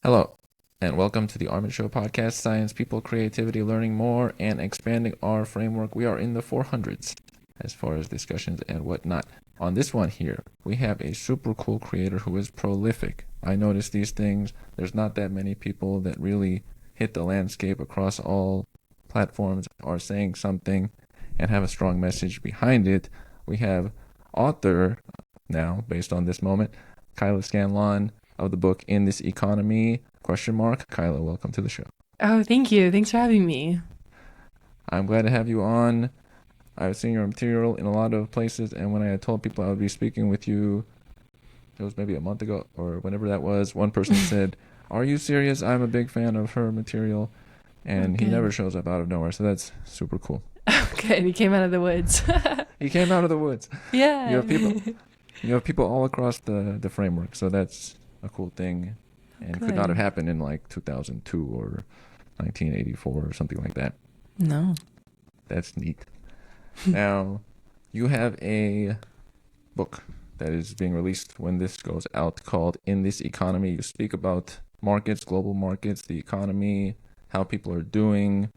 Hello, and welcome to the Armen Show podcast, Science, People, Creativity, Learning More, and Expanding Our Framework. We are in the 400s as far as discussions and whatnot. On this one here, we have a super cool creator who is prolific. I notice these things. There's not that many people that really hit the landscape across all platforms, are saying something and have a strong message behind it. We have author, now based on this moment, Kyla Scanlon, of the book In This Economy, ? Kyla, welcome to the show. Oh, thank you. Thanks for having me. I'm glad to have you on. I've seen your material in a lot of places, and when I had told people I would be speaking with you, it was maybe a month ago or whenever that was, one person said, "Are you serious? I'm a big fan of her material." And he never shows up out of nowhere, so that's super cool. Okay, and he came out of the woods. He came out of the woods. Yeah. You have people all across the framework, so that's a cool thing, and could not have happened in like 2002 or 1984 or something like that. No. That's neat. Now, you have a book that is being released when this goes out called In This Economy. You speak about markets, global markets, the economy, how people are doing.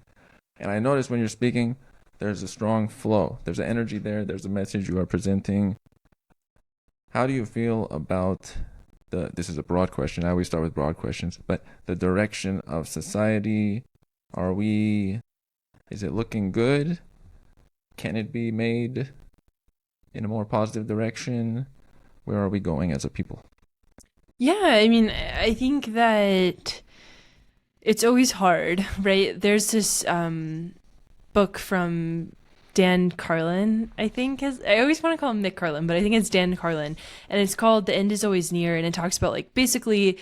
And I notice when you're speaking, there's a strong flow. There's an energy there. There's a message you are presenting. How do you feel about this is a broad question. I always start with broad questions, but the direction of society, is it looking good? Can it be made in a more positive direction? Where are we going as a people? Yeah, I mean, I think that it's always hard, right? There's this book from Dan Carlin, I think I always want to call him Nick Carlin, but I think it's Dan Carlin, and it's called The End is Always Near, and it talks about like basically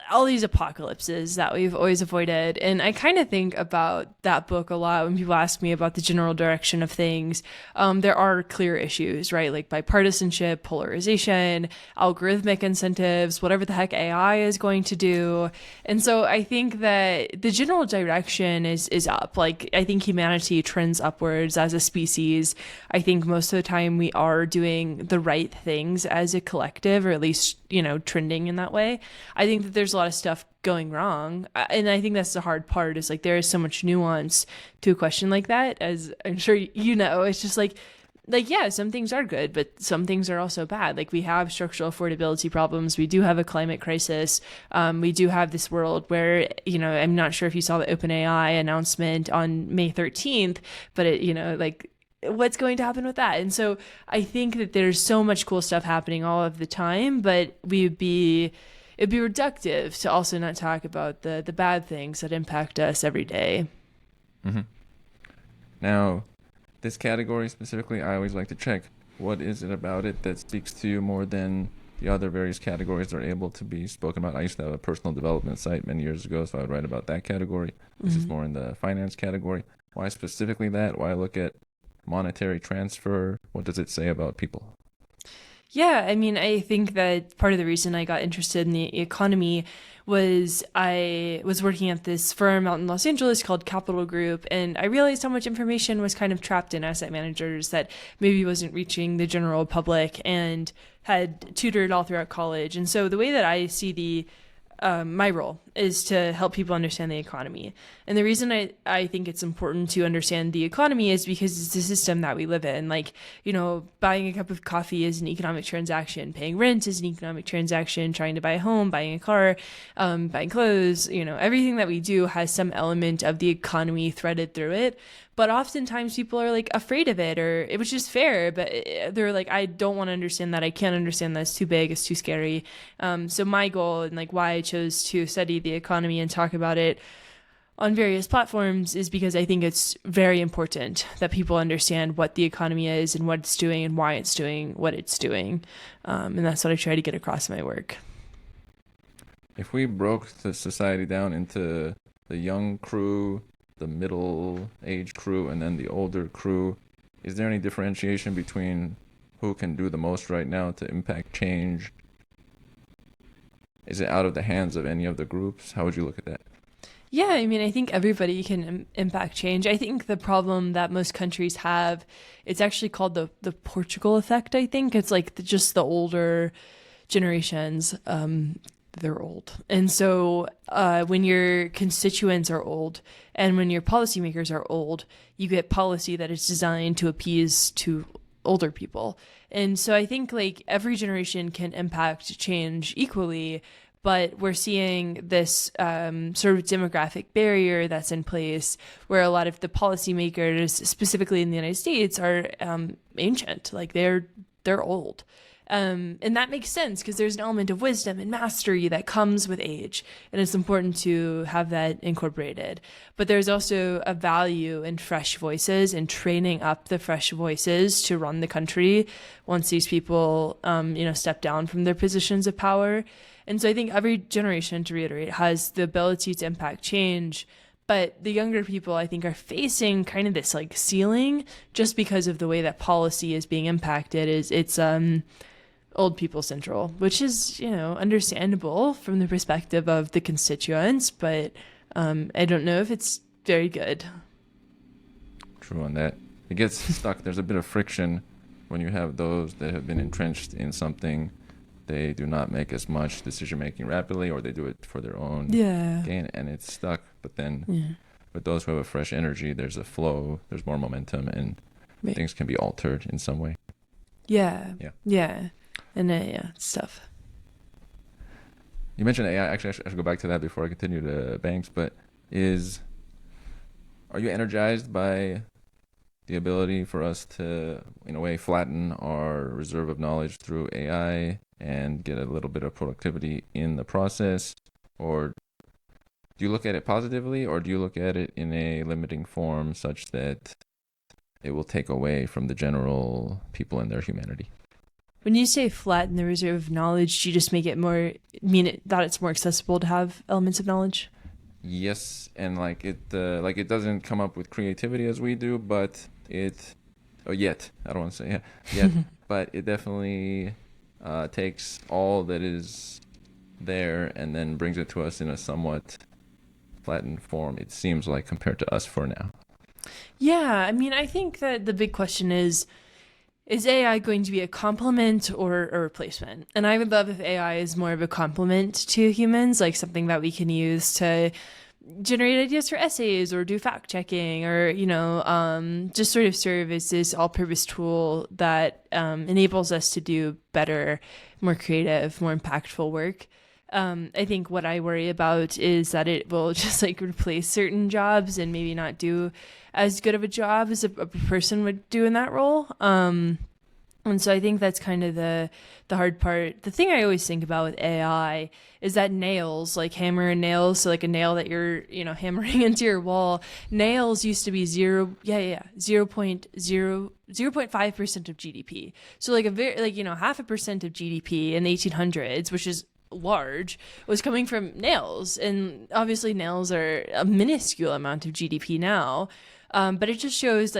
all these apocalypses that we've always avoided. And I kind of think about that book a lot when people ask me about the general direction of things. There are clear issues, right? Like bipartisanship, polarization, algorithmic incentives, whatever the heck AI is going to do. And so I think that the general direction is up. Like, I think humanity trends upwards as a species. I think most of the time we are doing the right things as a collective, or at least, trending in that way. I think that there's a lot of stuff going wrong, and I think that's the hard part, is like there is so much nuance to a question like that, as I'm sure it's just like yeah, some things are good, but some things are also bad. Like, we have structural affordability problems, we do have a climate crisis, we do have this world where, I'm not sure if you saw the OpenAI announcement on May 13th, but it what's going to happen with that? And so I think that there's so much cool stuff happening all of the time, but it'd be reductive to also not talk about the bad things that impact us every day. Mm-hmm. Now, this category specifically, I always like to check, what is it about it that speaks to you more than the other various categories that are able to be spoken about? I used to have a personal development site many years ago, so I would write about that category. This is more in the finance category. Why specifically that? Why look at monetary transfer? What does it say about people? Yeah, I mean, I think that part of the reason I got interested in the economy was I was working at this firm out in Los Angeles called Capital Group, and I realized how much information was kind of trapped in asset managers that maybe wasn't reaching the general public, and had tutored all throughout college. And so the way that I see my role is to help people understand the economy. And the reason I think it's important to understand the economy is because it's the system that we live in. Like, buying a cup of coffee is an economic transaction. Paying rent is an economic transaction. Trying to buy a home, buying a car, buying clothes, everything that we do has some element of the economy threaded through it. But oftentimes people are like afraid of it, or it was just fair, but they're like, I don't want to understand that. I can't understand that. It's too big. It's too scary. So my goal, and like why I chose to study the economy and talk about it on various platforms, is because I think it's very important that people understand what the economy is and what it's doing and why it's doing what it's doing. And that's what I try to get across in my work. If we broke the society down into the young crew, the middle age crew, and then the older crew, is there any differentiation between who can do the most right now to impact change? Is it out of the hands of any of the groups? How would you look at that? Yeah, I mean, I think everybody can impact change. I think the problem that most countries have, it's actually called the Portugal effect, I think. It's like just the older generations they're old. And so when your constituents are old and when your policymakers are old, you get policy that is designed to appease to older people. And so I think like every generation can impact change equally, but we're seeing this sort of demographic barrier that's in place where a lot of the policymakers, specifically in the United States, are ancient. Like they're old. And that makes sense because there's an element of wisdom and mastery that comes with age. And it's important to have that incorporated. But there's also a value in fresh voices and training up the fresh voices to run the country once these people, step down from their positions of power. And so I think every generation, to reiterate, has the ability to impact change. But the younger people, I think, are facing kind of this like ceiling just because of the way that policy is being impacted. It's old people central, which is, understandable from the perspective of the constituents. But I don't know if it's very good. True on that. It gets stuck. There's a bit of friction when you have those that have been entrenched in something. They do not make as much decision making rapidly, or they do it for their own gain, and it's stuck. But then with those who have a fresh energy, there's a flow, there's more momentum, and things can be altered in some way. Yeah. And it's tough. You mentioned AI. Actually, I should go back to that before I continue to Banks. But are you energized by the ability for us to, in a way, flatten our reserve of knowledge through AI and get a little bit of productivity in the process? Or do you look at it positively, or do you look at it in a limiting form such that it will take away from the general people and their humanity? When you say flatten the reserve of knowledge, do you just make it that it's more accessible to have elements of knowledge? Yes, and it doesn't come up with creativity as we do, but yet I don't want to say yet, but it definitely takes all that is there and then brings it to us in a somewhat flattened form, it seems like, compared to us for now. Yeah, I mean, I think that the big question is AI going to be a complement or a replacement? And I would love if AI is more of a complement to humans, like something that we can use to generate ideas for essays or do fact checking or, just sort of serve as this all-purpose tool that enables us to do better, more creative, more impactful work. I think what I worry about is that it will just replace certain jobs and maybe not do as good of a job as a person would do in that role. And so I think that's kind of the hard part. The thing I always think about with AI is that nails, like hammer and nails, so like a nail that you're, hammering into your wall, nails used to be 0.5% of GDP. So like half a percent of GDP in the 1800s, which is large, was coming from nails. And obviously nails are a minuscule amount of GDP now. But it just shows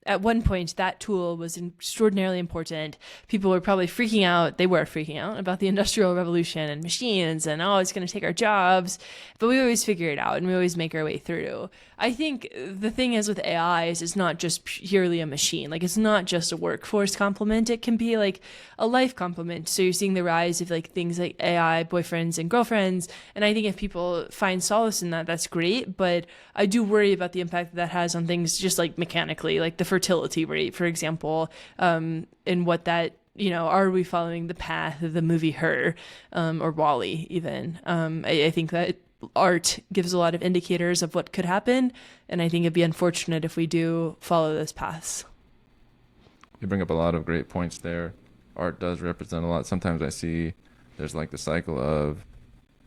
at one point that tool was extraordinarily important. People were probably freaking out. They were freaking out about the Industrial Revolution and machines and, it's going to take our jobs. But we always figure it out and we always make our way through. I think the thing is with AI is it's not just purely a machine. It's not just a workforce complement. It can be a life complement. So you're seeing the rise of things like AI boyfriends and girlfriends. And I think if people find solace in that, that's great. But I do worry about the impact that has on things just mechanically, the fertility rate, for example, and what that, are we following the path of the movie Her, or WALL-E even? I think that art gives a lot of indicators of what could happen, and I think it'd be unfortunate if we do follow those paths. You bring up a lot of great points there. Art does represent a lot. Sometimes I see there's the cycle of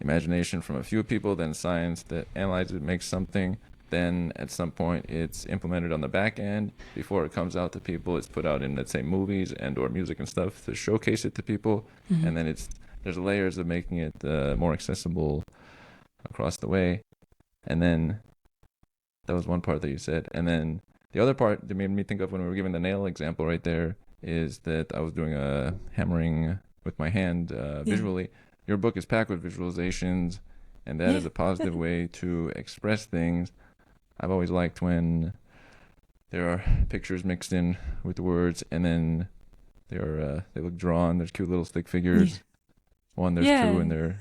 imagination from a few people, then science that analyzes it, makes something. Then at some point it's implemented on the back end. Before it comes out to people, it's put out in, let's say, movies and or music and stuff to showcase it to people. Mm-hmm. And then there's layers of making it more accessible across the way. And then that was one part that you said. And then the other part that made me think of when we were giving the nail example right there is that I was doing a hammering with my hand visually. Your book is packed with visualizations, and that is a positive way to express things. I've always liked when there are pictures mixed in with the words, and then they look drawn. There's cute little stick figures. One, there's two, and they're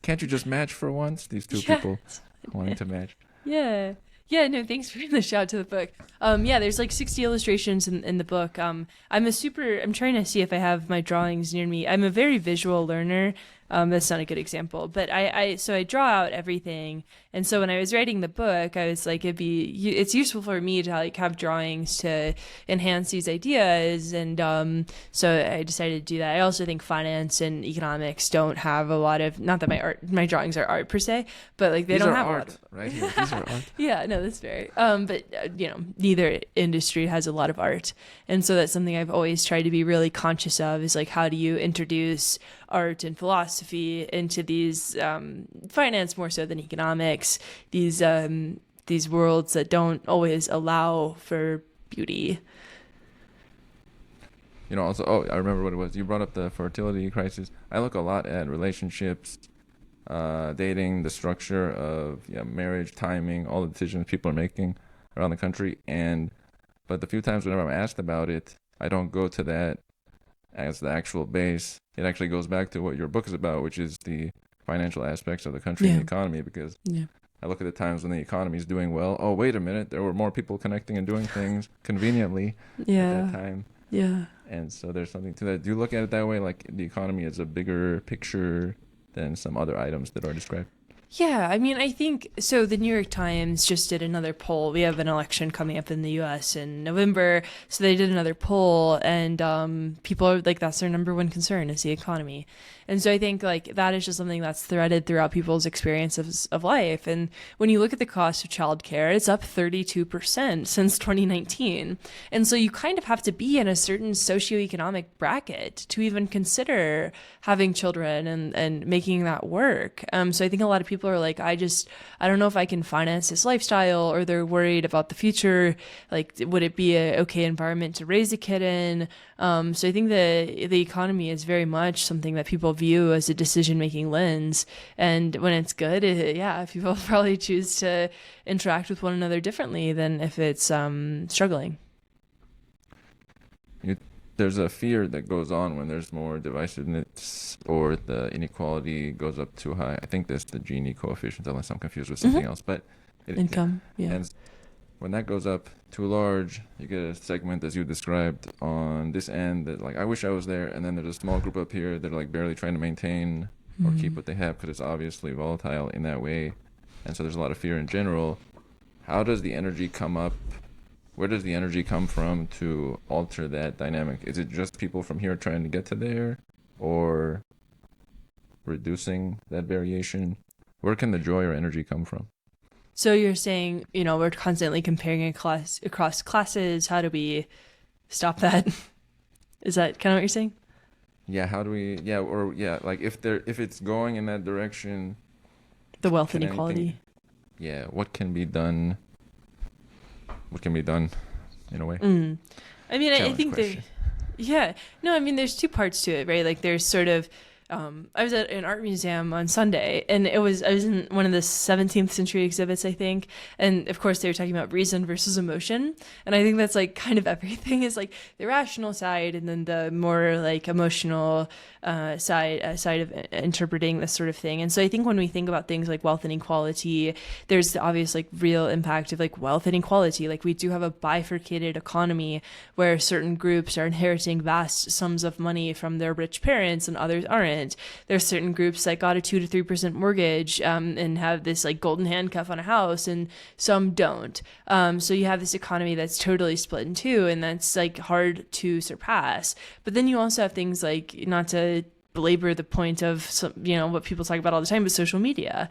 can't you just match for once? These two Yeah. people wanting to match. Yeah. Yeah, no, thanks for the shout to the book. Yeah, there's like 60 illustrations in the book. I'm trying to see if I have my drawings near me. I'm a very visual learner. That's not a good example, but so I draw out everything. And so when I was writing the book, I was like, it's useful for me to like have drawings to enhance these ideas. And so I decided to do that. I also think finance and economics don't have a lot of, not that my drawings are art per se, but like they don't have art, a lot of, right here. These are art. yeah, no, that's fair. But neither industry has a lot of art, and so that's something I've always tried to be really conscious of. Is like, how do you introduce art and philosophy into these finance more so than economics? These worlds that don't always allow for beauty. Also, I remember what it was. You brought up the fertility crisis. I look a lot at relationships, dating, the structure of marriage, timing, all the decisions people are making around the country. But the few times whenever I'm asked about it, I don't go to that as the actual base. It actually goes back to what your book is about, which is the financial aspects of the country and the economy, because I look at the times when the economy is doing well. Oh, wait a minute. There were more people connecting and doing things conveniently at that time. Yeah. And so there's something to that. Do you look at it that way, like the economy is a bigger picture than some other items that are described? Yeah, I mean, I think so. The New York Times just did another poll. We have an election coming up in the U.S. in November, so they did another poll, and people are like, that's their number one concern is the economy. And so I think like that is just something that's threaded throughout people's experiences of life. And when you look at the cost of childcare, it's up 32% since 2019. And so you kind of have to be in a certain socioeconomic bracket to even consider having children and making that work. So I think a lot of people are like, I don't know if I can finance this lifestyle, or they're worried about the future. Like, would it be a okay environment to raise a kid in? So I think the economy is very much something that people view as a decision-making lens. And when it's good, people probably choose to interact with one another differently than if it's struggling. There's a fear that goes on when there's more divisiveness or the inequality goes up too high. I think that's the Gini coefficient, unless I'm confused with something else. But Income, yeah. And when that goes up too large, you get a segment, as you described, on this end that like, I wish I was there. And then there's a small group up here that are like barely trying to maintain or keep what they have because it's obviously volatile in that way. And so there's a lot of fear in general. How does the energy come up? Where does the energy come from to alter that dynamic? Is it just people from here trying to get to there, or reducing that variation? Where can the joy or energy come from? So you're saying, we're constantly comparing across classes. How do we stop that? Is that kind of what you're saying? Yeah. How do we? Yeah. Or yeah. Like if it's going in that direction, the wealth inequality. What can be done? What can be done, in a way? I mean, I think there's two parts to it, right? Like there's sort of, I was at an art museum on Sunday, and I was in one of the 17th century exhibits, I think. And of course they were talking about reason versus emotion. And I think that's like kind of everything is like the rational side, and then the more like emotional side of interpreting this sort of thing. And so I think when we think about things like wealth inequality, there's the obvious like real impact of like wealth inequality. Like we do have a bifurcated economy where certain groups are inheriting vast sums of money from their rich parents and others aren't. There's certain groups that got a 2 to 3% mortgage and have this like golden handcuff on a house, and some don't. So you have this economy that's totally split in two, and that's like hard to surpass. But then you also have things like, not to belabor the point of what people talk about all the time, but social media.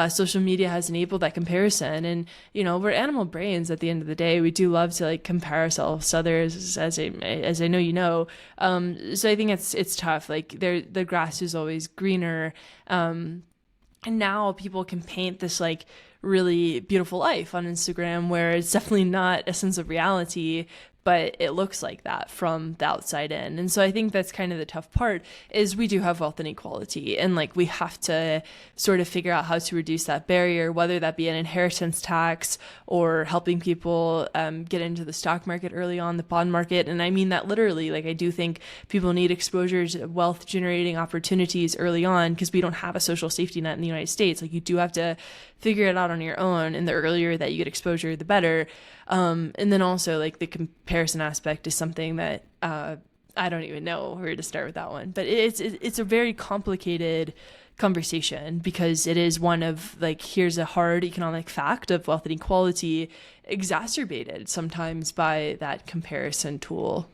Social media has enabled that comparison, and we're animal brains at the end of the day. We do love to like compare ourselves to others, as I know. So I think it's tough. Like the grass is always greener, and now people can paint this like really beautiful life on Instagram, where it's definitely not a sense of reality. but it looks like that from the outside in. And so I think that's kind of the tough part, is we do have wealth inequality, and like we have to sort of figure out how to reduce that barrier, whether that be an inheritance tax or helping people get into the stock market early on, the bond market. And I mean that literally. Like, I do think people need exposure to wealth generating opportunities early on, because we don't have a social safety net in the United States. Like, you do have to figure it out on your own, and the earlier that you get exposure, the better. And then also, like, the comparison aspect is something that I don't even know where to start with that one. But it's a very complicated conversation, because it is one of, like, here's a hard economic fact of wealth inequality exacerbated sometimes by that comparison tool.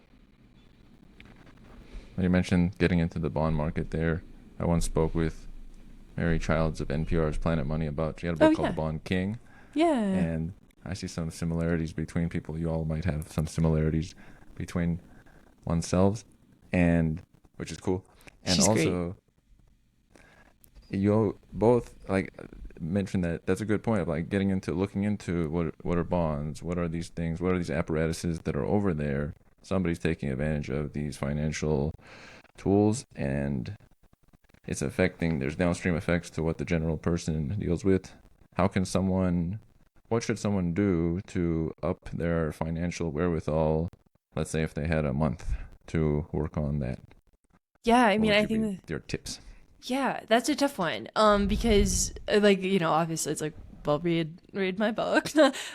You mentioned getting into the bond market there. I once spoke with Mary Childs of NPR's Planet Money about, she had a book called The Bond King. Yeah. And I see some similarities between people. You all might have some similarities between oneself, and which is cool. And She's also, you both like mentioned that's a good point of like looking into what are bonds, what are these things, what are these apparatuses that are over there. Somebody's taking advantage of these financial tools, and it's affecting, there's downstream effects to what the general person deals with. What should someone do to up their financial wherewithal, let's say if they had a month to work on that? Yeah, I mean, I think your tips. Yeah, that's a tough one. Because, like, you know, obviously it's like, well, read my book,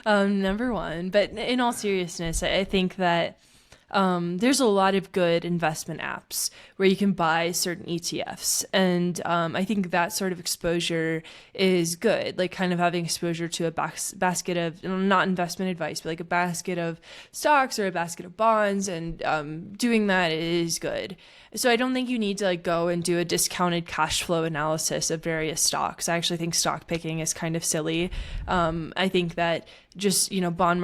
number one. But in all seriousness, I think that there's a lot of good investment apps where you can buy certain ETFs. And I think that sort of exposure is good, like kind of having exposure to a basket of, not investment advice, but like a basket of stocks or a basket of bonds. And doing that is good. So I don't think you need to like go and do a discounted cash flow analysis of various stocks. I actually think stock picking is kind of silly. I think that just, you know, bond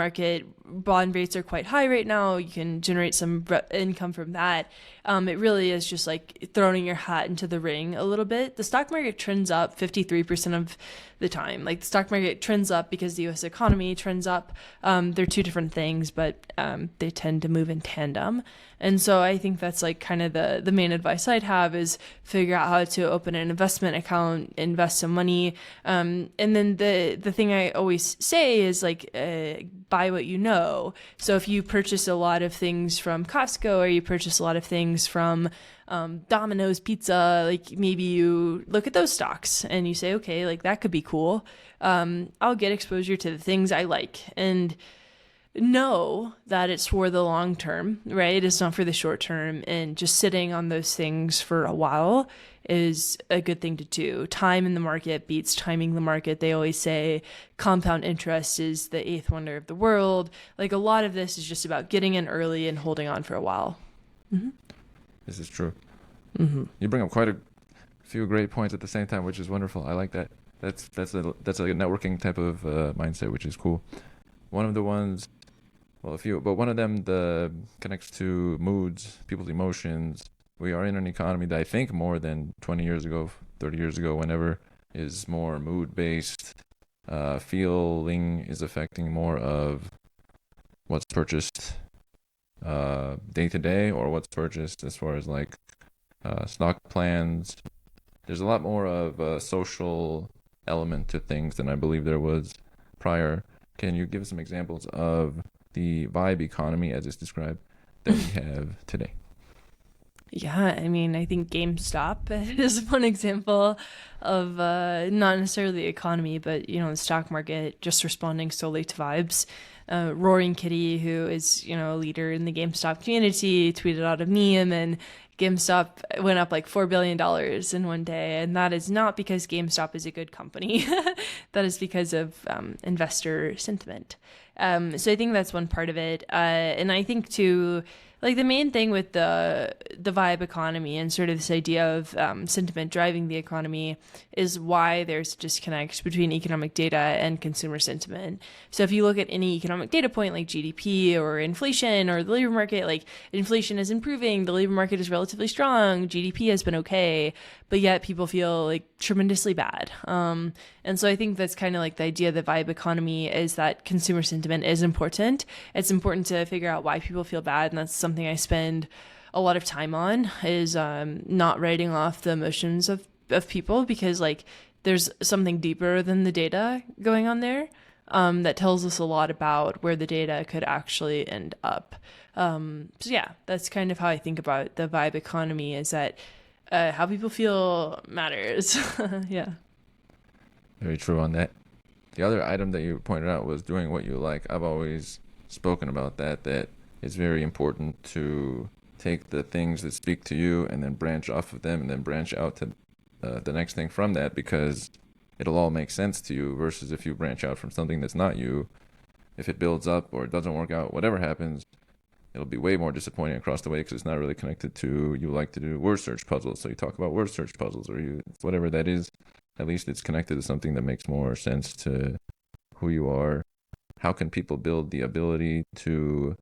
rates are quite high right now. You can generate some income from that. It really is just like throwing your hat into the ring a little bit. The stock market trends up 53% of the time. Like, the stock market trends up because the U.S. economy trends up. They're two different things, but they tend to move in tandem. And so I think that's like kind of the main advice I'd have, is figure out how to open an investment account, invest some money. And then the thing I always say is like, buy what you know. So if you purchase a lot of things from Costco, or you purchase a lot of things from Domino's Pizza, like maybe you look at those stocks and you say, okay, like that could be cool. I'll get exposure to the things I like, and know that it's for the long term, right? It's not for the short term. And just sitting on those things for a while is a good thing to do. Time in the market beats timing the market. They always say compound interest is the eighth wonder of the world. Like, a lot of this is just about getting in early and holding on for a while. Mm-hmm. This is true. Mm-hmm. You bring up quite a few great points at the same time, which is wonderful. I like that. That's a networking type of mindset, which is cool. One of the ones, well, a few, but one of them connects to moods, people's emotions. We are in an economy that I think more than 20 years ago, 30 years ago, whenever, is more mood-based. Feeling is affecting more of what's purchased day to day, or what's purchased as far as like stock plans. There's a lot more of a social element to things than I believe there was prior. Can you give some examples of the vibe economy as it's described that we have today? Yeah, I mean, I think GameStop is one example of not necessarily the economy, but, you know, the stock market just responding solely to vibes. Roaring Kitty, who is, you know, a leader in the GameStop community, tweeted out a meme, and GameStop went up like $4 billion in one day. And that is not because GameStop is a good company. That is because of investor sentiment. So I think that's one part of it. And I think too, like the main thing with the vibe economy and sort of this idea of sentiment driving the economy is why there's a disconnect between economic data and consumer sentiment. So if you look at any economic economic data point like GDP or inflation or the labor market, like inflation is improving, the labor market is relatively strong, GDP has been okay, but yet people feel like tremendously bad. And so I think that's kind of like the idea of the vibe economy, is that consumer sentiment is important. It's important to figure out why people feel bad, and that's something I spend a lot of time on, is not writing off the emotions of people, because like there's something deeper than the data going on there, that tells us a lot about where the data could actually end up. So yeah, that's kind of how I think about the vibe economy, is that how people feel matters. Yeah. Very true on that. The other item that you pointed out was doing what you like. I've always spoken about that it's very important to take the things that speak to you and then branch off of them and then branch out to the next thing from that, because it'll all make sense to you, versus if you branch out from something that's not you, if it builds up or it doesn't work out, whatever happens, it'll be way more disappointing across the way, because it's not really connected to, you like to do word search puzzles, so you talk about word search puzzles, or you, whatever that is, at least it's connected to something that makes more sense to who you are. How can people build the ability to,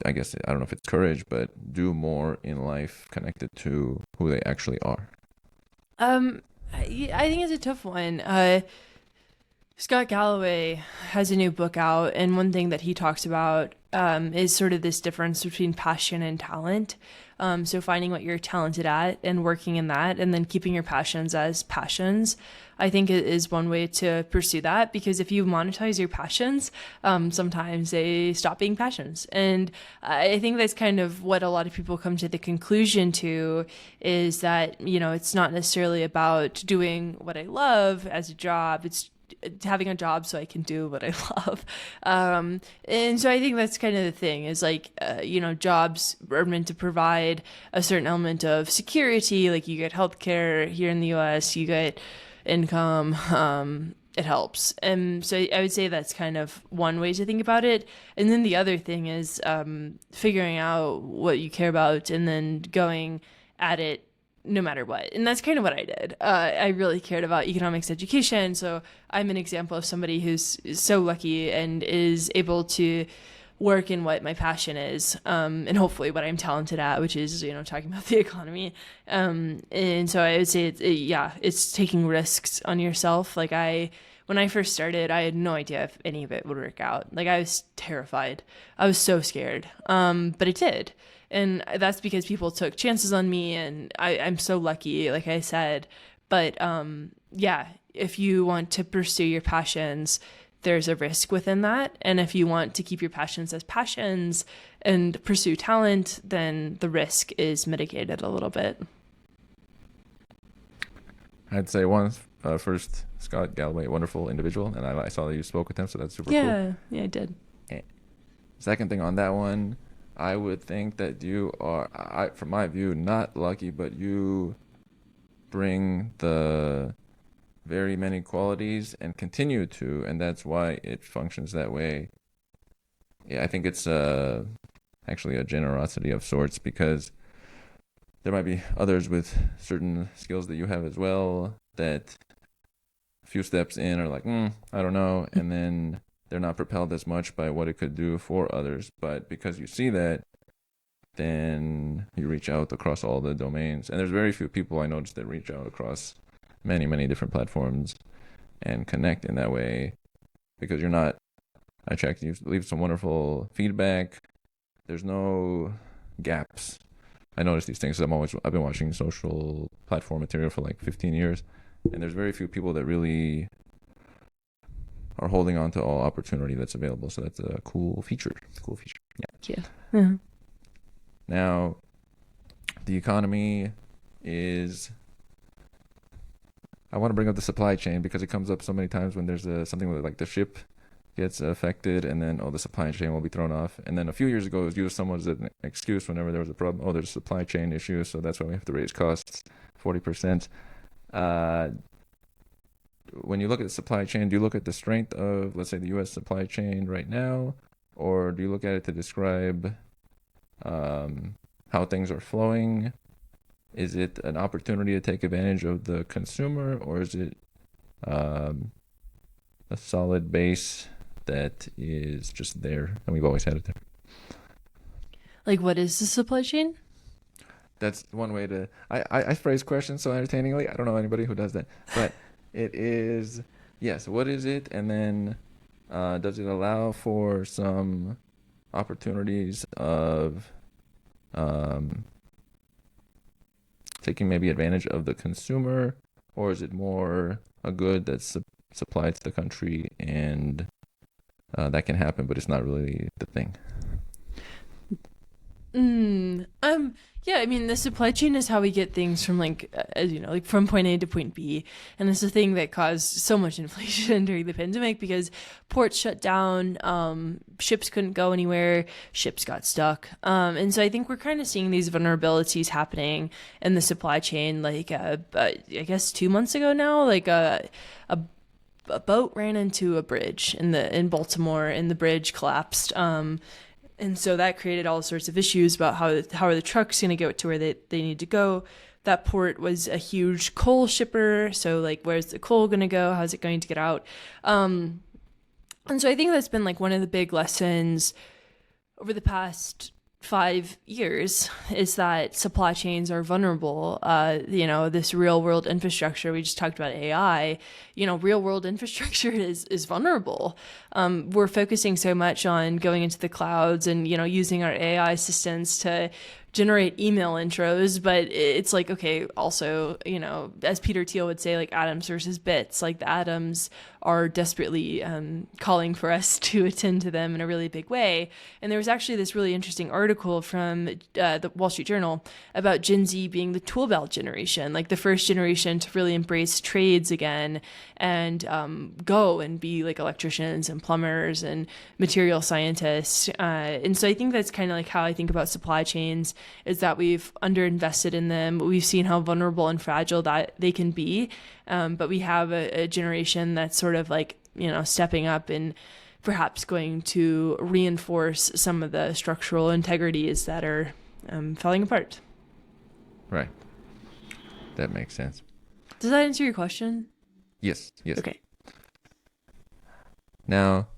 I guess, I don't know if it's courage, but do more in life connected to who they actually are? I think it's a tough one. Scott Galloway has a new book out, and one thing that he talks about is sort of this difference between passion and talent. So finding what you're talented at and working in that, and then keeping your passions as passions, I think it is one way to pursue that, because if you monetize your passions, sometimes they stop being passions. And I think that's kind of what a lot of people come to the conclusion to, is that, you know, it's not necessarily about doing what I love as a job. It's having a job so I can do what I love. And so I think that's kind of the thing, is like, you know, jobs are meant to provide a certain element of security. Like you get healthcare here in the US, you get income, it helps. And so I would say that's kind of one way to think about it. And then the other thing is figuring out what you care about and then going at it no matter what. And that's kind of what I did. I really cared about economics education. So I'm an example of somebody who's so lucky and is able to work in what my passion is, and hopefully what I'm talented at, which is, you know, talking about the economy. And so I would say, it's taking risks on yourself. Like when I first started, I had no idea if any of it would work out. Like I was terrified. I was so scared. But it did. And that's because people took chances on me, and I'm so lucky, like I said. But if you want to pursue your passions, there's a risk within that. And if you want to keep your passions as passions and pursue talent, then the risk is mitigated a little bit. I'd say first, Scott Galloway, wonderful individual, and I saw that you spoke with him, so that's super cool. Yeah, I did. Second thing on that one, I would think that you are, from my view, not lucky, but you bring the very many qualities and continue to, and that's why it functions that way. Yeah, I think it's actually a generosity of sorts, because there might be others with certain skills that you have as well that a few steps in are like, I don't know, and then they're not propelled as much by what it could do for others. But because you see that, then you reach out across all the domains. And there's very few people I noticed that reach out across many, many different platforms and connect in that way, because you're not, I checked, you leave some wonderful feedback. There's no gaps. I notice these things. I've been watching social platform material for like 15 years, and there's very few people that really are holding on to all opportunity that's available. So that's a cool feature. Yeah. Yeah. Now, the economy is, I want to bring up the supply chain, because it comes up so many times when there's something like the ship gets affected, and then, the supply chain will be thrown off. And then a few years ago, it was used somewhat as an excuse whenever there was a problem. There's a supply chain issue, so that's why we have to raise costs 40%. When you look at the supply chain, do you look at the strength of, let's say, the U.S. supply chain right now, or do you look at it to describe how things are flowing? Is it an opportunity to take advantage of the consumer, or is it a solid base that is just there and we've always had it there? Like, what is the supply chain? That's one way to. I phrase questions so entertainingly. I don't know anybody who does that, but it is, yes. What is it, and then does it allow for some opportunities of taking maybe advantage of the consumer, or is it more a good that's supplied to the country and that can happen, but it's not really the thing? Yeah, I mean, the supply chain is how we get things from as you know, like from point A to point B. And it's the thing that caused so much inflation during the pandemic because ports shut down, ships couldn't go anywhere, ships got stuck. And so I think we're kind of seeing these vulnerabilities happening in the supply chain. I guess 2 months ago now, a boat ran into a bridge in Baltimore and the bridge collapsed. And so that created all sorts of issues about how are the trucks going to get to where they need to go. That port was a huge coal shipper. So where's the coal going to go? How's it going to get out? And so I think that's been one of the big lessons over the past 5 years is that supply chains are vulnerable. This real world infrastructure, we just talked about AI, real world infrastructure is vulnerable. We're focusing so much on going into the clouds and, using our AI assistants to generate email intros, but it's okay, also, as Peter Thiel would say, atoms versus bits, the atoms are desperately calling for us to attend to them in a really big way. And there was actually this really interesting article from the Wall Street Journal about Gen Z being the tool belt generation, the first generation to really embrace trades again and go and be electricians and plumbers and material scientists. And so I think that's kind of how I think about supply chains, is that we've underinvested in them. We've seen how vulnerable and fragile that they can be. But we have a generation that's sort of stepping up and perhaps going to reinforce some of the structural integrities that are falling apart. Right. That makes sense. Does that answer your question? Yes. Okay. Now,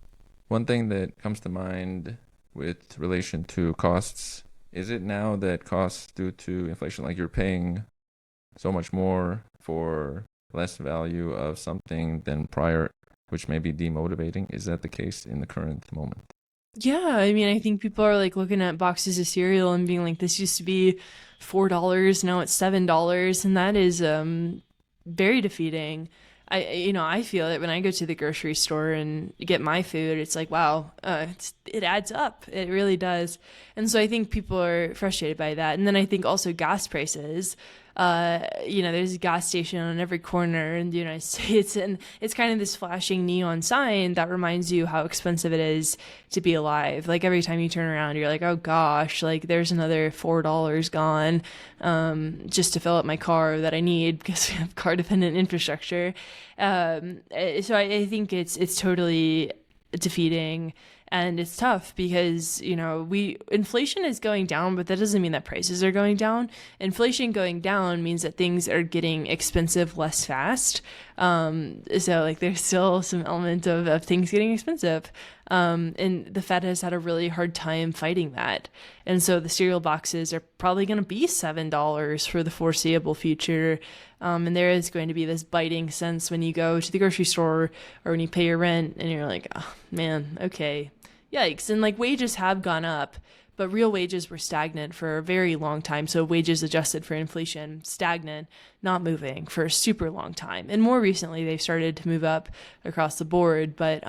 one thing that comes to mind with relation to costs, is it now that costs due to inflation, you're paying so much more for less value of something than prior, which may be demotivating? Is that the case in the current moment? Yeah, I mean, I think people are looking at boxes of cereal and being this used to be $4, now it's $7, and that is very defeating. I feel it when I go to the grocery store and get my food. It's wow, it adds up. It really does. And so I think people are frustrated by that. And then I think also gas prices. There's a gas station on every corner in the United States, and it's kind of this flashing neon sign that reminds you how expensive it is to be alive. Every time you turn around, you're oh gosh, there's another $4 gone, just to fill up my car that I need because we have car dependent infrastructure. So I think it's totally defeating. And it's tough because, inflation is going down, but that doesn't mean that prices are going down. Inflation going down means that things are getting expensive less fast. So there's still some element of things getting expensive. And the Fed has had a really hard time fighting that. And so the cereal boxes are probably going to be $7 for the foreseeable future. And there is going to be this biting sense when you go to the grocery store or when you pay your rent and you're oh man, okay, yikes. And wages have gone up, but real wages were stagnant for a very long time. So wages adjusted for inflation, stagnant, not moving for a super long time. And more recently, they've started to move up across the board. But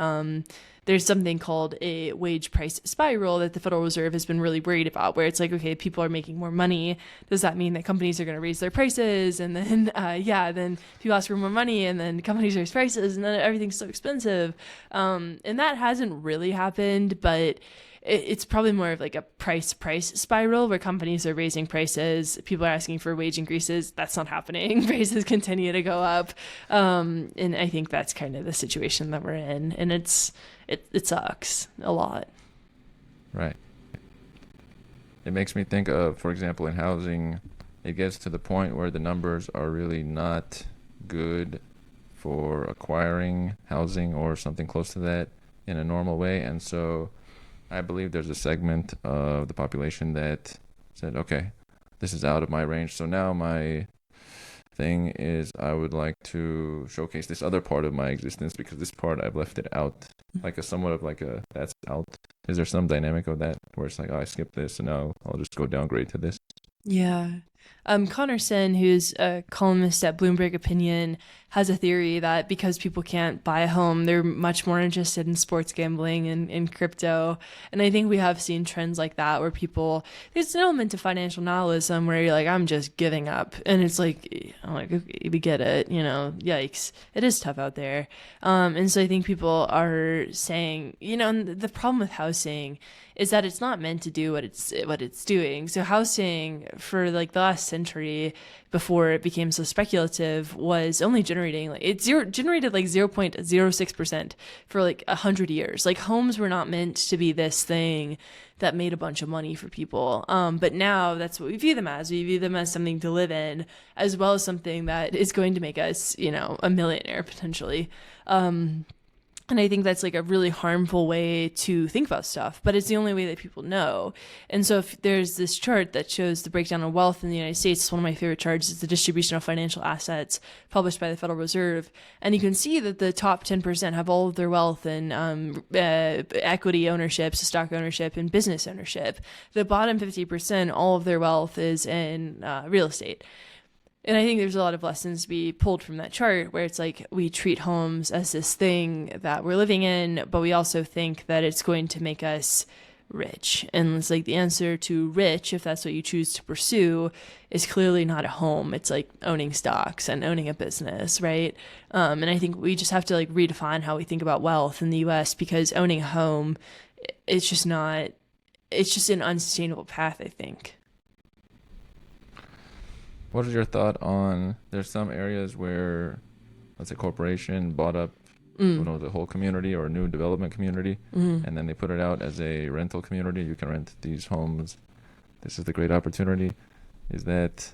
there's something called a wage price spiral that the Federal Reserve has been really worried about, where it's okay, people are making more money. Does that mean that companies are going to raise their prices? And then, then people ask for more money and then companies raise prices and then everything's so expensive. And that hasn't really happened, but it's probably more of a price spiral where companies are raising prices, people are asking for wage increases. That's not happening. Prices continue to go up. And I think that's kind of the situation that we're in. And it sucks a lot. Right. It makes me think of, for example, in housing, it gets to the point where the numbers are really not good for acquiring housing or something close to that. in a normal way. And so I believe there's a segment of the population that said, okay, this is out of my range. So now my thing is I would like to showcase this other part of my existence because this part I've left it out, like a somewhat of like a that's out. Is there some dynamic of that where it's like, oh, I skipped this and now I'll just go downgrade to this? Yeah. Connor Sen, who's a columnist at Bloomberg Opinion, has a theory that because people can't buy a home, they're much more interested in sports gambling and in crypto. And I think we have seen trends like that where there's an element of financial nihilism where you're like, I'm just giving up. And it's like, I'm like, okay, we get it, yikes. It is tough out there. And so I think people are saying, and the problem with housing is that it's not meant to do what it's doing. So housing for like the last century before it became so speculative was only generated like 0.06% for like 100 years. Like homes were not meant to be this thing that made a bunch of money for people. But now that's what we view them as. We view them as something to live in, as well as something that is going to make us, a millionaire potentially. And I think that's like a really harmful way to think about stuff, but it's the only way that people know. And so if there's this chart that shows the breakdown of wealth in the United States, it's one of my favorite charts. It's the distribution of financial assets published by the Federal Reserve. And you can see that the top 10% have all of their wealth in equity ownership, so stock ownership, and business ownership. The bottom 50%, all of their wealth is in real estate. And I think there's a lot of lessons to be pulled from that chart where it's like we treat homes as this thing that we're living in, but we also think that it's going to make us rich. And it's like the answer to rich, if that's what you choose to pursue, is clearly not a home. It's like owning stocks and owning a business, right? And I think we just have to like redefine how we think about wealth in the US because owning a home, it's just an unsustainable path, I think. What is your thought on, there's some areas where, let's say, corporation bought up the whole community or a new development community, and then they put it out as a rental community. You can rent these homes. This is the great opportunity. Is that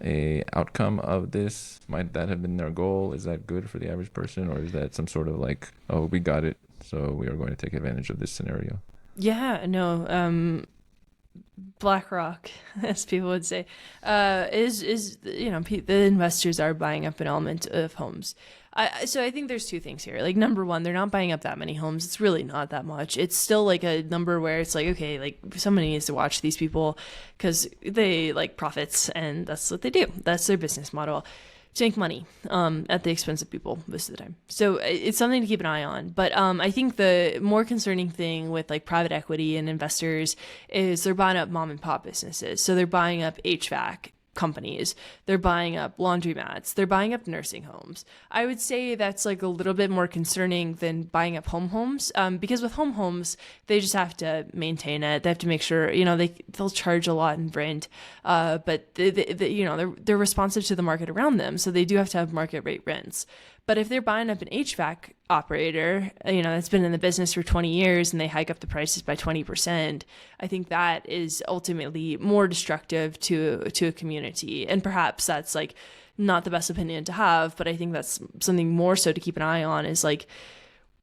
a outcome of this? Might that have been their goal? Is that good for the average person? Or is that some sort of like, oh, we got it, so we are going to take advantage of this scenario? Yeah, no, BlackRock, as people would say, the investors are buying up an element of homes. So I think there's two things here. Like, number one, they're not buying up that many homes. It's really not that much. It's still like a number where it's like, okay, like somebody needs to watch these people because they like profits and that's what they do. That's their business model. To make money at the expense of people most of the time. So it's something to keep an eye on. But I think the more concerning thing with like private equity and investors is they're buying up mom and pop businesses. So they're buying up HVAC companies, they're buying up laundromats, they're buying up nursing homes. I would say that's like a little bit more concerning than buying up homes, because with homes, they just have to maintain it. They have to make sure, they'll charge a lot in rent, but they're responsive to the market around them, so they do have to have market rate rents. But if they're buying up an HVAC operator, that's been in the business for 20 years and they hike up the prices by 20%, I think that is ultimately more destructive to a community. And perhaps that's like not the best opinion to have, but I think that's something more so to keep an eye on is like,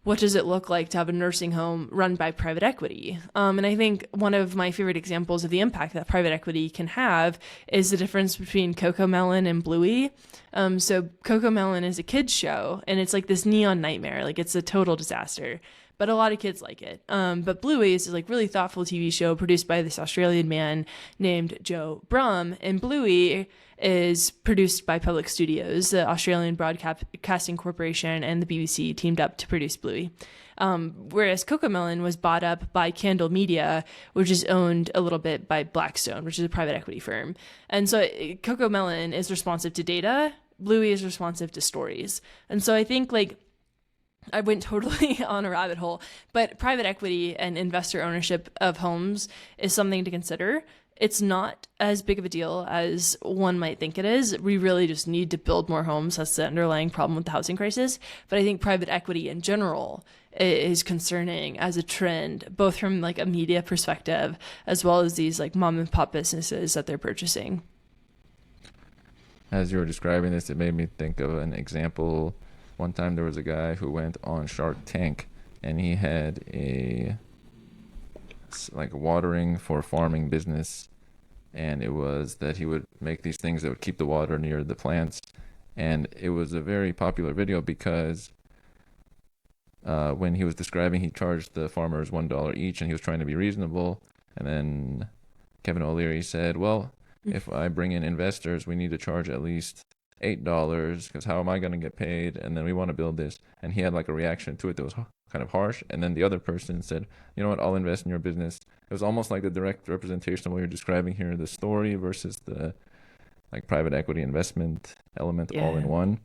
what does it look like to have a nursing home run by private equity? And I think one of my favorite examples of the impact that private equity can have is the difference between CoComelon and Bluey. So CoComelon is a kids show, and it's like this neon nightmare. Like, it's a total disaster. But a lot of kids like it. But Bluey is like really thoughtful TV show produced by this Australian man named Joe Brum. And Bluey is produced by Public Studios, the Australian Broadcasting Corporation, and the BBC teamed up to produce Bluey. Whereas CoComelon was bought up by Candle Media, which is owned a little bit by Blackstone, which is a private equity firm. And so CoComelon is responsive to data. Bluey is responsive to stories. And so I think like I went totally on a rabbit hole, but private equity and investor ownership of homes is something to consider. It's not as big of a deal as one might think it is. We really just need to build more homes. That's the underlying problem with the housing crisis. But I think private equity in general is concerning as a trend, both from like a media perspective, as well as these like mom and pop businesses that they're purchasing. As you were describing this, it made me think of an example. One time there was a guy who went on Shark Tank and he had a like watering for farming business, and it was that he would make these things that would keep the water near the plants, and it was a very popular video because when he was describing, he charged the farmers $1 each, and he was trying to be reasonable. And then Kevin O'Leary said, "Well, if I bring in investors, we need to charge at least $8 because how am I going to get paid? And then we want to build this." And he had like a reaction to it that was kind of harsh. And then the other person said, "You know what? I'll invest in your business." It was almost like the direct representation of what you're describing here, the story versus the like private equity investment element all in one.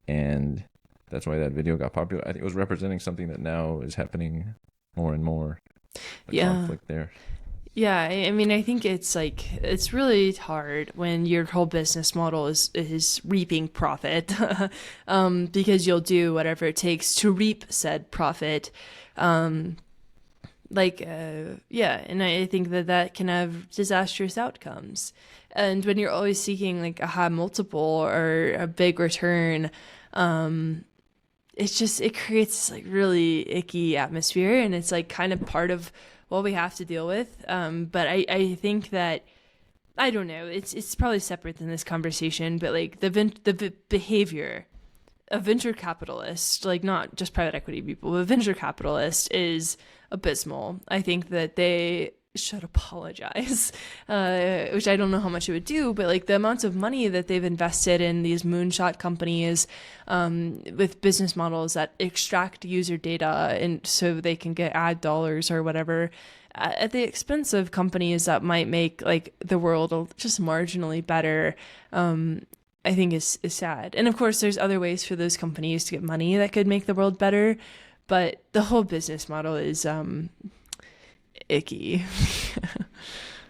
And that's why that video got popular. I think it was representing something that now is happening more and more. The conflict there. Yeah, I mean, I think it's like it's really hard when your whole business model is reaping profit, because you'll do whatever it takes to reap said profit. And I think that can have disastrous outcomes. And when you're always seeking like a high multiple or a big return, it creates this like really icky atmosphere, and it's like kind of part of what we have to deal with. But I think that, I don't know, it's probably separate than this conversation, but like the behavior of venture capitalists, like not just private equity people, but venture capitalists is abysmal. I think that they should apologize, which I don't know how much it would do, but like the amounts of money that they've invested in these moonshot companies with business models that extract user data and so they can get ad dollars or whatever at the expense of companies that might make like the world just marginally better, I think is sad. And of course there's other ways for those companies to get money that could make the world better, but the whole business model is icky.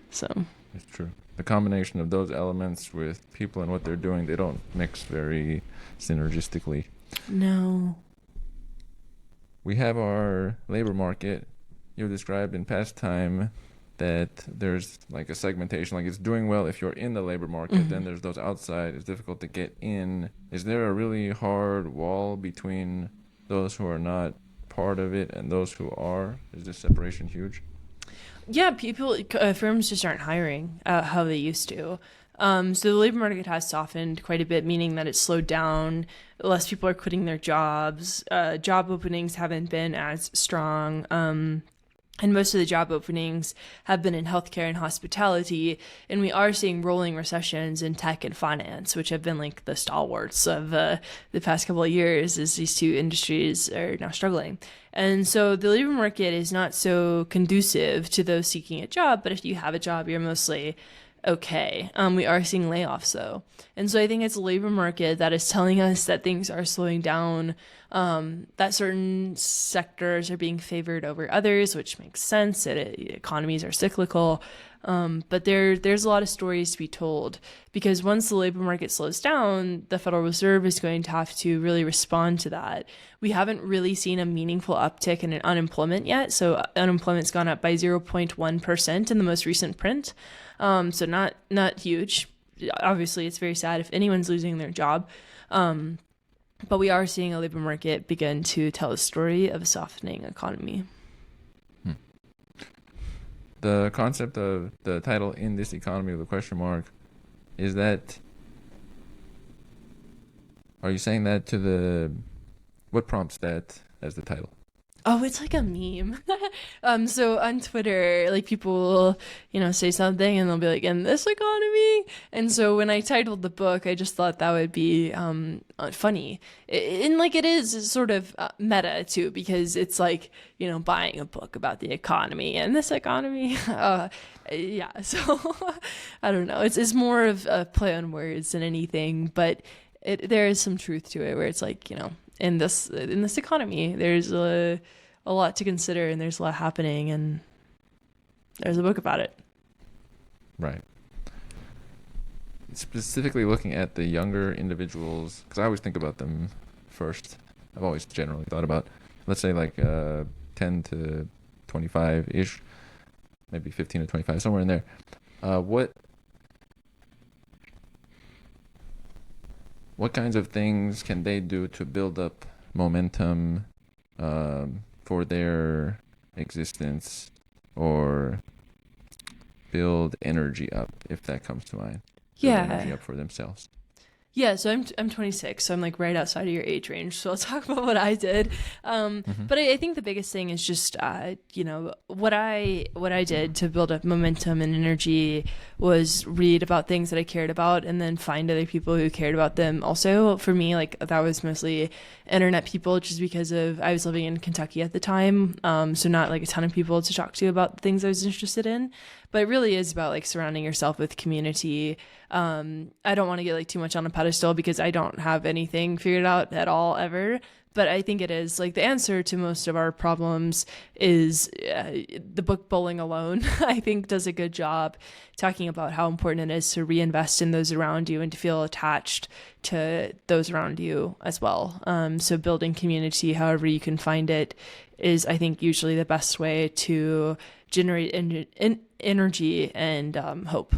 So it's true. The combination of those elements with people and what they're doing, they don't mix very synergistically. No. We have our labor market. You described in past time that there's like a segmentation, like it's doing well if you're in the labor market, then there's those outside, it's difficult to get in. Is there a really hard wall between those who are not part of it and those who are? Is this separation huge? Yeah, firms just aren't hiring how they used to. So the labor market has softened quite a bit, meaning that it's slowed down. Less people are quitting their jobs. Job openings haven't been as strong. And most of the job openings have been in healthcare and hospitality. And we are seeing rolling recessions in tech and finance, which have been like the stalwarts of the past couple of years, as these two industries are now struggling. And so the labor market is not so conducive to those seeking a job. But if you have a job, you're mostly okay. We are seeing layoffs though. And so I think it's a labor market that is telling us that things are slowing down, that certain sectors are being favored over others, which makes sense, that economies are cyclical. But there's a lot of stories to be told, because once the labor market slows down, the Federal Reserve is going to have to really respond to that. We haven't really seen a meaningful uptick in unemployment yet. So unemployment's gone up by 0.1% in the most recent print. So not huge. Obviously, it's very sad if anyone's losing their job. But we are seeing a labor market begin to tell a story of a softening economy. The concept of the title "In This Economy" with a question mark, is that, are you saying that to the, what prompts that as the title? Oh, it's like a meme. So on Twitter, like people will, say something and they'll be like, "In this economy." And so when I titled the book, I just thought that would be funny. And like it is sort of meta too, because it's like, buying a book about the economy and this economy. Yeah. So I don't know. It's more of a play on words than anything, but there is some truth to it where it's like, in this economy, there's a lot to consider, and there's a lot happening, and there's a book about it. Right. Specifically looking at the younger individuals, because I always think about them first. I've always generally thought about, let's say like 10 to 25-ish, maybe 15 to 25, somewhere in there. What kinds of things can they do to build up momentum for for their existence or build energy up, if that comes to mind. Build energy up for themselves. Yeah, so I'm 26, so I'm like right outside of your age range. So I'll talk about what I did. But I think the biggest thing is just, what I did to build up momentum and energy was read about things that I cared about and then find other people who cared about them. Also, for me, like that was mostly internet people, just because I was living in Kentucky at the time. So not like a ton of people to talk to about the things I was interested in. But it really is about like surrounding yourself with community. I don't want to get like too much on a pedestal because I don't have anything figured out at all ever. But I think it is like the answer to most of our problems is the book Bowling Alone, I think does a good job talking about how important it is to reinvest in those around you and to feel attached to those around you as well. So building community, however you can find it, is I think usually the best way to generate energy and hope.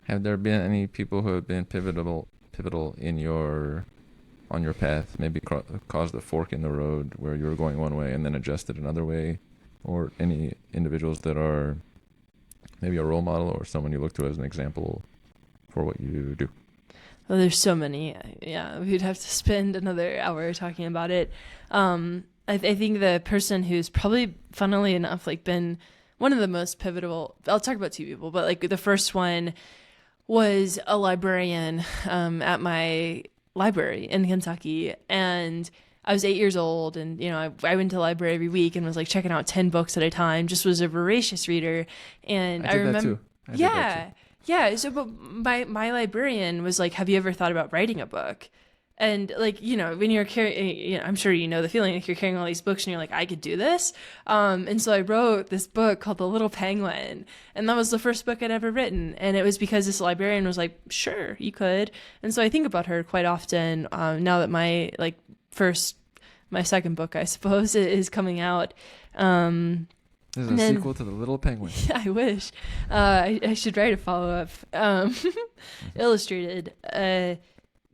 Have there been any people who have been pivotal on your path, maybe caused a fork in the road where you were going one way and then adjusted another way, or any individuals that are maybe a role model or someone you look to as an example for what you do? Well, there's so many. Yeah, we'd have to spend another hour talking about it. I think the person who's probably, funnily enough, like been one of the most pivotal, I'll talk about two people, but like the first one was a librarian at my library in Kentucky. And I was 8 years old, and I went to the library every week and was like checking out 10 books at a time, just was a voracious reader. And I remember that too. Yeah. So, but my librarian was like, "Have you ever thought about writing a book?" And like, when you're carrying, I'm sure the feeling like you're carrying all these books and you're like, I could do this. And so I wrote this book called The Little Penguin. And that was the first book I'd ever written. And it was because this librarian was like, sure, you could. And so I think about her quite often now that my second book, I suppose, is coming out. This is a sequel to The Little Penguin. Yeah, I wish. I should write a follow-up. Illustrated.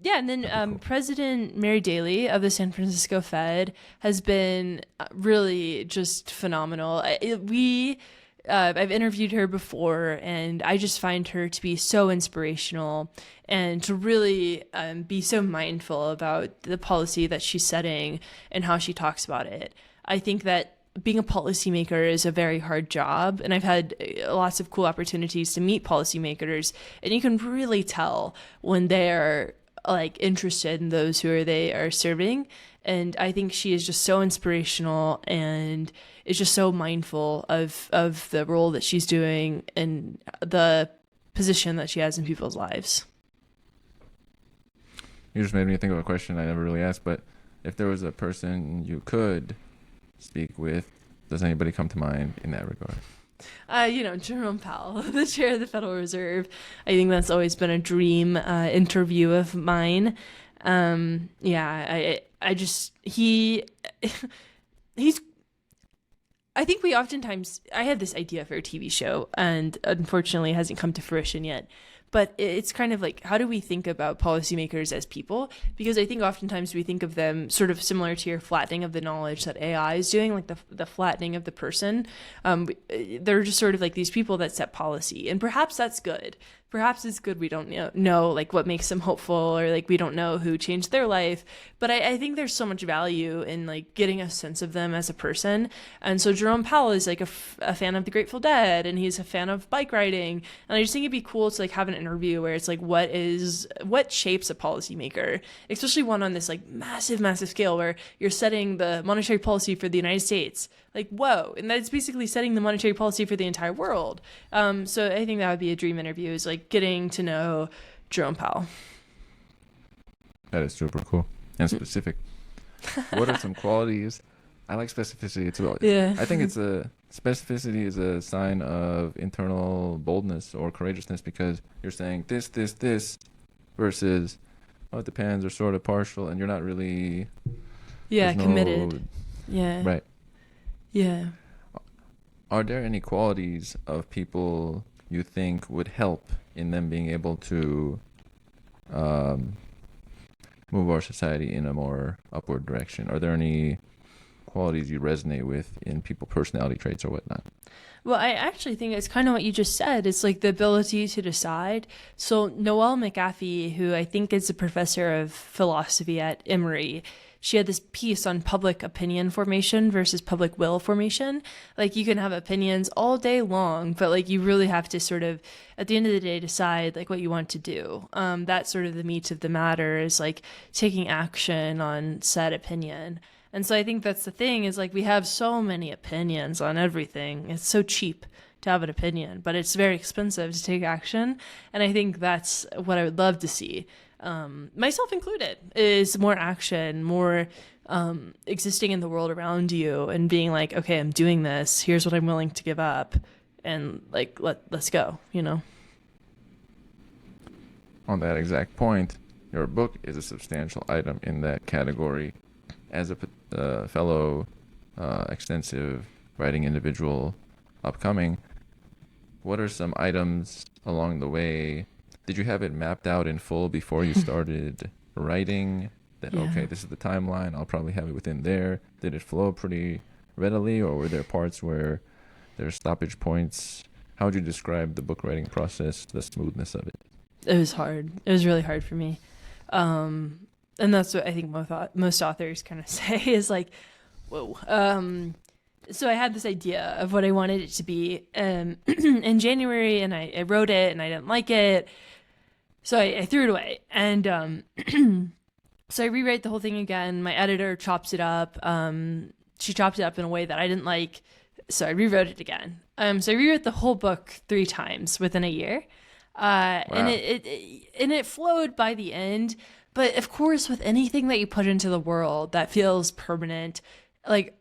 Yeah, and then cool. President Mary Daly of the San Francisco Fed has been really just phenomenal. I've interviewed her before, and I just find her to be so inspirational and to really be so mindful about the policy that she's setting and how she talks about it. I think that being a policymaker is a very hard job, and I've had lots of cool opportunities to meet policymakers, and you can really tell when they're like interested in those who they are serving. And I think she is just so inspirational and is just so mindful of the role that she's doing and the position that she has in people's lives. You just made me think of a question I never really asked, but if there was a person you could speak with, does anybody come to mind in that regard? Jerome Powell, the chair of the Federal Reserve. I think that's always been a dream interview of mine. He's, I think I had this idea for a TV show, and unfortunately it hasn't come to fruition yet. But it's kind of like, how do we think about policymakers as people? Because I think oftentimes we think of them sort of similar to your flattening of the knowledge that AI is doing, like the flattening of the person. They're just sort of like these people that set policy. And perhaps that's good. Perhaps it's good we don't know like what makes them hopeful, or like we don't know who changed their life. But I think there's so much value in like getting a sense of them as a person. And so Jerome Powell is like a fan of the Grateful Dead, and he's a fan of bike riding. And I just think it'd be cool to like have an interview where it's like, what shapes a policymaker, especially one on this like massive scale where you're setting the monetary policy for the United States. Like, whoa. And that's basically setting the monetary policy for the entire world. So I think that would be a dream interview, is like getting to know Jerome Powell. That is super cool and specific. What are some qualities? I like specificity. I think specificity is a sign of internal boldness or courageousness, because you're saying this versus, it depends, or sort of partial, and you're not really committed. Right. Yeah. Are there any qualities of people you think would help in them being able to move our society in a more upward direction? Are there any qualities you resonate with in people, personality traits or whatnot? Well, I actually think it's kind of what you just said. It's like the ability to decide. So Noelle McAfee, who I think is a professor of philosophy at Emory, she had this piece on public opinion formation versus public will formation. Like, you can have opinions all day long, but like you really have to sort of, at the end of the day, decide like what you want to do. That's sort of the meat of the matter, is like taking action on said opinion. And so I think that's the thing, is like we have so many opinions on everything. It's so cheap to have an opinion, but it's very expensive to take action. And I think that's what I would love to see, myself included, is more action, more existing in the world around you and being like, okay, I'm doing this. Here's what I'm willing to give up. And like, let's go, you know? On that exact point, your book is a substantial item in that category. As a fellow extensive writing individual upcoming, what are some items along the way? Did you have it mapped out in full before you started writing? That, Yeah. okay, this is the timeline, I'll probably have it within there. Did it flow pretty readily, or were there parts where there's stoppage points? How would you describe the book writing process, the smoothness of it? It was hard. It was really hard for me. And that's what I think most authors kind of say, is like, whoa. So I had this idea of what I wanted it to be in January, and I wrote it, and I didn't like it. So I threw it away. And so I rewrite the whole thing again. My editor chops it up. She chopped it up in a way that I didn't like. So I rewrote it again. So I rewrote the whole book 3 times within a year. Wow. And it flowed by the end. But of course, with anything that you put into the world that feels permanent, like,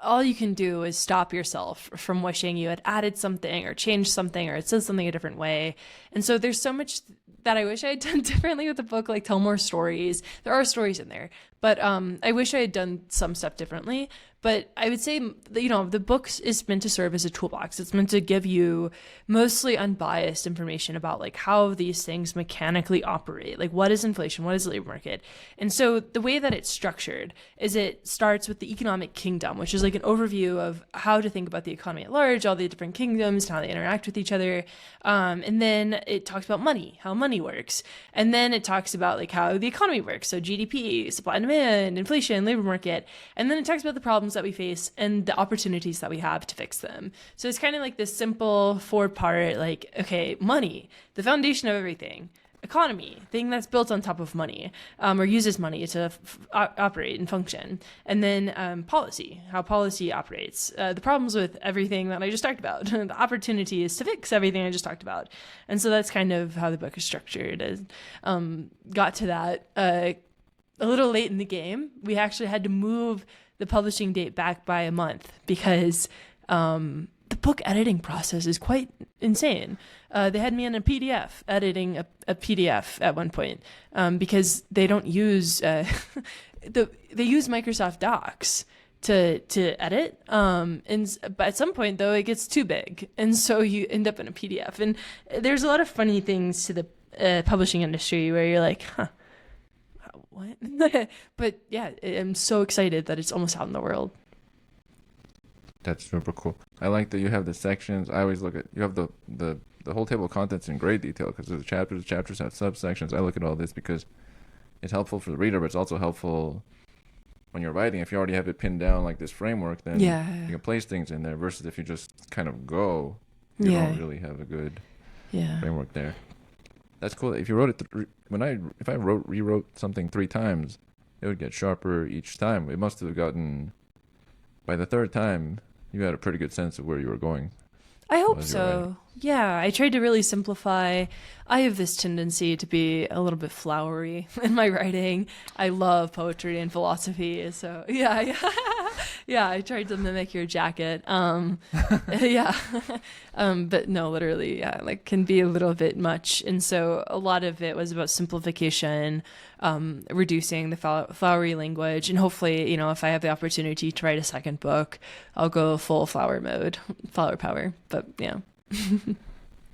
all you can do is stop yourself from wishing you had added something or changed something or it says something a different way. And so there's so much that I wish I had done differently with the book, like tell more stories. There are stories in there, but I wish I had done some stuff differently. But I would say, you know, the book is meant to serve as a toolbox. It's meant to give you mostly unbiased information about like how these things mechanically operate. Like, what is inflation? What is the labor market? And so the way that it's structured is it starts with the economic kingdom, which is like an overview of how to think about the economy at large, all the different kingdoms, and how they interact with each other. And then it talks about money, how money works. And then it talks about like how the economy works. So GDP, supply and demand, inflation, labor market. And then it talks about the problems that we face and the opportunities that we have to fix them. So it's kind of like this simple 4-part, like, okay, money, the foundation of everything. Economy, thing that's built on top of money, or uses money to operate and function. And then policy, how policy operates. The problems with everything that I just talked about. The opportunities to fix everything I just talked about. And so that's kind of how the book is structured. Got to that a little late in the game. We actually had to move the publishing date back by a month because the book editing process is quite insane. They had me in a PDF editing a PDF at one point because they don't use they use Microsoft Docs to edit. But at some point though, it gets too big, and so you end up in a PDF. And there's a lot of funny things to the publishing industry where you're like, huh. What? But yeah, I'm so excited that it's almost out in the world. That's super cool. I like that you have the sections. I always look at, you have the whole table of contents in great detail because the chapters have subsections. I look at all this because it's helpful for the reader, but it's also helpful when you're writing. If you already have it pinned down like this framework, then you can place things in there versus if you just kind of go, you don't really have a good framework there. That's cool. If you wrote it, if I rewrote something 3 times, it would get sharper each time. It must have gotten, by the 3rd time, you had a pretty good sense of where you were going. I hope so. Yeah, I tried to really simplify. I have this tendency to be a little bit flowery in my writing. I love poetry and philosophy, so yeah. I tried to mimic your jacket. But no, literally, like can be a little bit much. And so a lot of it was about simplification, reducing the flowery language, and hopefully, you know, if I have the opportunity to write a second book, I'll go full flower power. But yeah.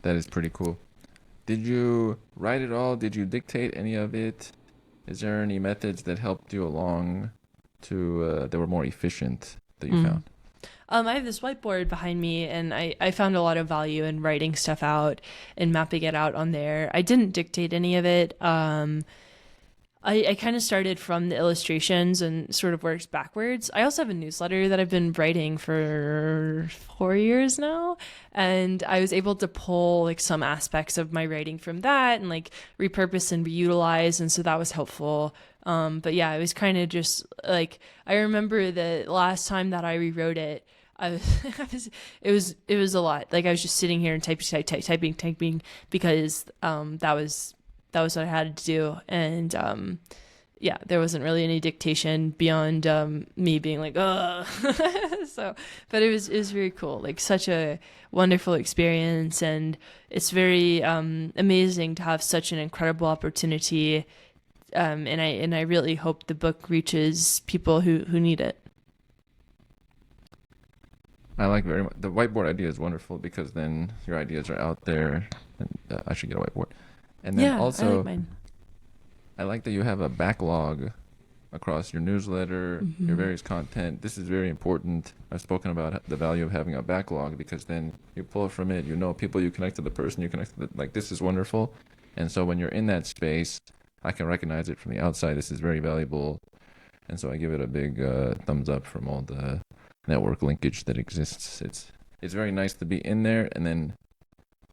That is pretty cool. Did you write it all? Did you dictate any of it? Is there any methods that helped you along to that were more efficient that you found? I have this whiteboard behind me, and I found a lot of value in writing stuff out and mapping it out on there. I didn't dictate any of it. I kind of started from the illustrations and sort of worked backwards. I also have a newsletter that I've been writing for 4 years now, and I was able to pull like some aspects of my writing from that and like repurpose and reutilize, and so that was helpful. But yeah, it was kind of just like I remember the last time that I rewrote it. It was a lot. Like I was just sitting here and typing because that was what I had to do. And yeah, there wasn't really any dictation beyond me being like, oh. So, but it was very cool. Like such a wonderful experience, and it's very amazing to have such an incredible opportunity. And I really hope the book reaches people who need it. I like very much the whiteboard idea is wonderful because then your ideas are out there, and I should get a whiteboard. And then also, I like mine. I like that you have a backlog across your newsletter, your various content. This is very important. I've spoken about the value of having a backlog because then you pull from it, you know, people you connect to, the person you connect to, like this is wonderful. And so when you're in that space, I can recognize it from the outside. This is very valuable. And so I give it a big thumbs up from all the network linkage that exists. It's very nice to be in there, and then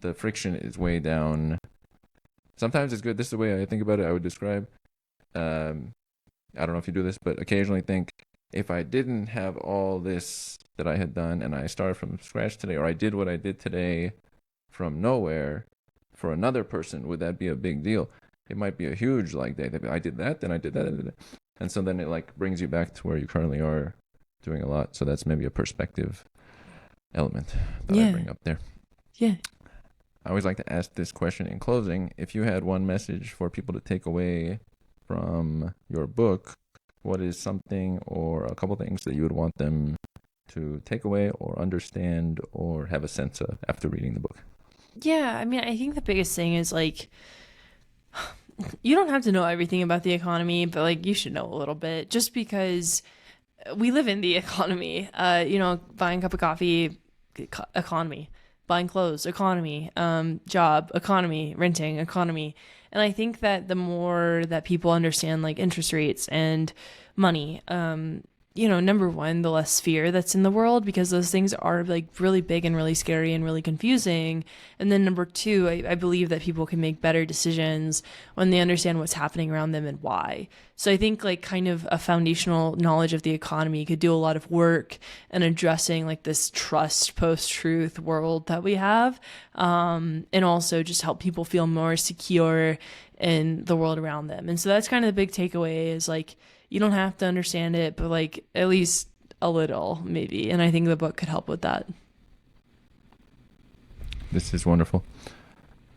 the friction is way down. Sometimes it's good. This is the way I think about it. I would describe, I don't know if you do this, but occasionally think, if I didn't have all this that I had done and I started from scratch today, or I did what I did today from nowhere for another person, would that be a big deal? It might be a huge like day. I did that, then I did that. And so then it like brings you back to where you currently are doing a lot. So that's maybe a perspective element that I bring up there. Yeah. I always like to ask this question in closing. If you had one message for people to take away from your book, what is something or a couple things that you would want them to take away or understand or have a sense of after reading the book? Yeah, I mean, I think the biggest thing is like, you don't have to know everything about the economy, but like you should know a little bit, just because we live in the economy. You know, buying a cup of coffee, economy. Buying clothes, economy. Job, economy. Renting, economy. And I think that the more that people understand like interest rates and money, you know, number one, the less fear that's in the world, because those things are like really big and really scary and really confusing. And then number two, I believe that people can make better decisions when they understand what's happening around them and why. So I think like kind of a foundational knowledge of the economy could do a lot of work in addressing like this trust post-truth world that we have. And also just help people feel more secure in the world around them. And so that's kind of the big takeaway is like, you don't have to understand it, but like at least a little maybe. And I think the book could help with that. This is wonderful.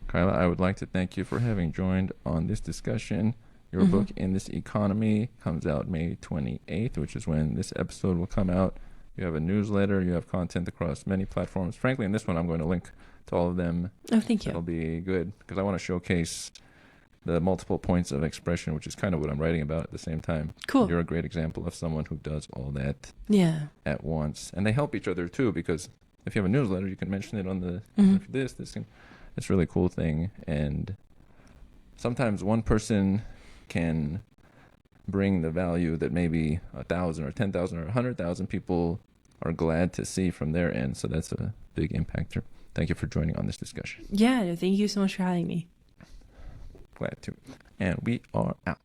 Kyla, I would like to thank you for having joined on this discussion. Your book, In This Economy, comes out May 28th, which is when this episode will come out. You have a newsletter. You have content across many platforms. Frankly, in this one, I'm going to link to all of them. Oh, thank you. That'll be good because I want to showcase the multiple points of expression, which is kind of what I'm writing about at the same time. Cool. You're a great example of someone who does all that at once. And they help each other too, because if you have a newsletter, you can mention it on the this can, it's a really cool thing. And sometimes one person can bring the value that maybe 1,000 or 10,000 or 100,000 people are glad to see from their end. So that's a big impactor. Thank you for joining on this discussion. Yeah, thank you so much for having me. Glad to. And we are out.